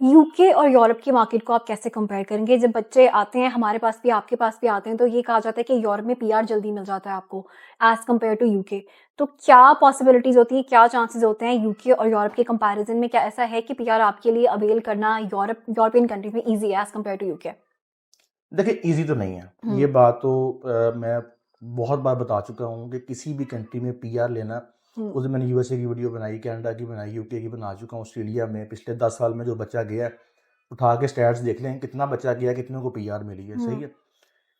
UK और Europe की market को आप कैसे कंपेयर करेंगे? जब बच्चे आते हैं, हमारे पास भी, आपके पास भी आते हैं, तो ये कहा जाता है कि यूरोप में पीआर जल्दी मिल जाता है आपको, एज़ कम्पेयर टू यूके। तो क्या पॉसिबिलिटीज़ होती हैं, क्या चांसेज़ होते हैं यूके और यूरोप के कंपैरिज़न में? क्या ऐसा है कि पीआर आपके लिए अवेल करना यूरोपियन कंट्रीज़ में ईज़ी है एज़ कम्पेयर टू यूके? देखिए, ईज़ी तो नहीं है। हुँ, ये बात तो मैं बहुत बार बता चुका हूँ कि किसी भी कंट्री में पीआर लेना, हुँ, उस दिन मैंने यूएसए की वीडियो बनाई, कनाडा की बनाई, यूके की बना चुका हूँ, ऑस्ट्रेलिया में पिछले 10 साल में जो बच्चा गया है, उठा के स्टैट्स देख लें, कितना बच्चा गया, कितनों को पीआर मिली है, सही हुँ, है?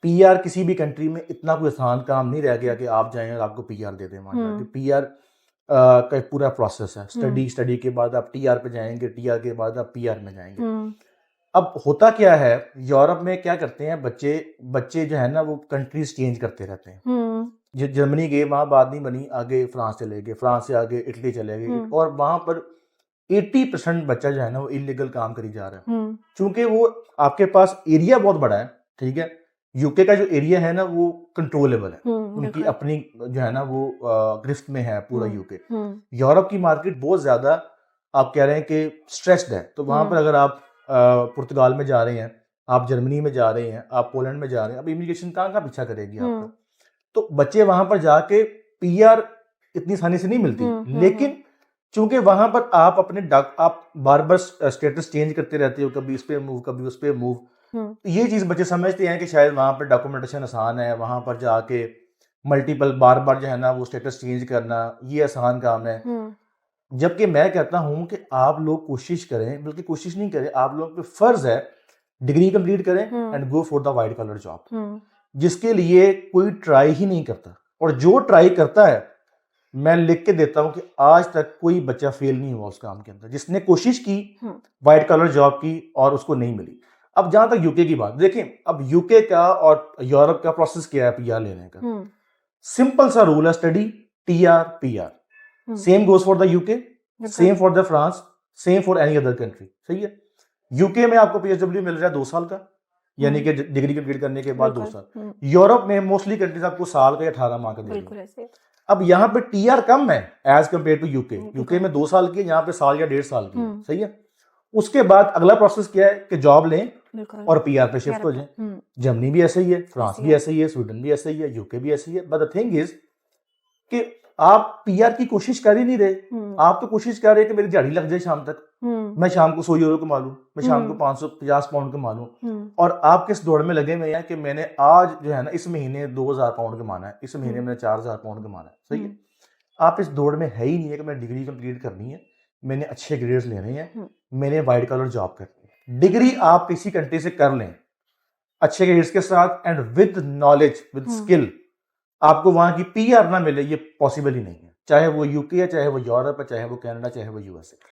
पीआर किसी भी कंट्री में इतना कोई आसान काम नहीं रह गया कि आप जाएँ और आपको पीआर दे दें वहाँ जाके। हुँ, पीआर का एक पूरा प्रोसेस है। हुँ, स्टडी के बाद आप टीआर पे जाएँगे, टीआर के बाद आप पीआर में जाएँगे। हुँ, अब होता क्या है, यूरोप में क्या करते हैं बच्चे बच्चे जो है ना वो कंट्रीज चेंज करते रहते हैं। हुँ, जर्मनी गए, वहाँ बात नहीं बनी, आगे फ्रांस चले गए, फ्रांस से आगे इटली चले गए, हुँ, और वहाँ पर 80% बच्चा जो है ना वो इलीगल काम करी जा रहा है। हुँ, चूंकि वो आपके पास एरिया बहुत बड़ा है, ठीक है। यूके का जो एरिया है ना वो कंट्रोलेबल है, हुँ, उनकी बिल्कुल। अपनी जो है ना वो गिरफ्त में है पूरा हुँ, यूके। हुँ, यूरोप की मार्केट बहुत ज़्यादा, आप कह रहे हैं कि स्ट्रेस्ड है, तो वहाँ पर हुँ, अगर आप पुर्तगाल में जा रहे हैं, आप जर्मनी में जा रहे हैं, आप पोलैंड में जा रहे हैं, अब इमिग्रेशन कहाँ का पीछा करेगी आपका? हुँ, तो बच्चे वहाँ पर जाके पीआर इतनी आसानी से नहीं मिलती, हुँ, हुँ, हुँ, लेकिन चूंकि वहाँ पर आप अपने आप बार-बार स्टेटस चेंज करते रहते हो, कभी इस पे मूव, कभी उस पे मूव। हुँ, ये चीज़ बच्चे समझते हैं कि शायद वहाँ पर डॉक्यूमेंटेशन आसान है, वहाँ पर जाके मल्टीपल बार-बार जो है ना वो स्टेटस चेंज करना, ये आसान काम है। हुँ, जबकि मैं कहता हूँ कि आप लोग कोशिश करें, बल्कि कोशिश नहीं करें, आप लोगों पे फ़र्ज़ है, डिग्री कंप्लीट करें हुँ, and go for the white collar job, हुँ, जिसके लिए कोई ट्राई ही नहीं करता। और जो ट्राई करता है, मैं लिख के देता हूँ कि आज तक कोई बच्चा फेल नहीं हुआ उस काम के अंदर, जिसने कोशिश की हुँ, व्हाइट कॉलर जॉब की और उसको नहीं मिली। अब जहाँ तक यूके की बात, देखें अब यूके का और यूरोप का प्रोसेस क्या है पीआर लेने का। हुँ, सिंपल सा रूल है, स्टडी, टीआर, पीआर। हुँ, same goes for the UK, बिल्कुल। Same for the France, same for any other country, सही है। यूके में आपको पीएसडब्ल्यू मिल रहा है 2 साल का, यानी हुँ, कि डिग्री कंप्लीट करने के बाद 2 साल। हुँ, यूरोप में मोस्टली कंट्रीज आपको साल का या 18 माह का दे रही बिल्कुल है। ऐसे। अब यहाँ पे टीआर कम है as compared to UK. UK बिल्कुल। में 2 साल की है, यहाँ पे साल या 1.5 साल की है, हुँ, सही है। उसके बाद अगला प्रोसेस क्या है कि जॉब लें बिल्कुल। और पीआर पे शिफ्ट हो यूरोप जाएं। हुँ, जर्मनी भी ऐसे ही है, फ्रांस ऐसी भी है। ऐसे ही है, स्वीडन भी ऐसे ही है, यूके भी ऐसे ही है। बट द थिंग इज कि आप पीआर की कोशिश कर ही नहीं रहे। हुँ, आप तो कोशिश कर रहे हैं कि मेरी दिहाड़ी लग जाए शाम तक, हुँ, मैं शाम को 100 यूरो कमा लूं, मैं शाम को हुँ, 550 पाउंड कमा लूं। हुँ, और आप किस दौड़ में लगे हुए हैं कि मैंने आज जो है ना इस महीने 2000 पाउंड कमाना है, इस महीने हुँ, मैंने 4000 पाउंड कमाना है, सही है। हुँ, आप इस दौड़ में है ही नहीं है कि मैंने डिग्री कंप्लीट करनी है, मैंने अच्छे ग्रेड्स लेने हैं, हुँ, मैंने वाइट कॉलर जॉब करनी है। डिग्री आप किसी कंट्री से कर लें अच्छे ग्रेड्स के साथ and with knowledge, with hmm. Skill, आपको वहां की पीआर ना मिले, ये पॉसिबल ही नहीं है। चाहे वो यूके है, चाहे वो यूरोप है, चाहे वो कनाडा, चाहे वो यूएसए।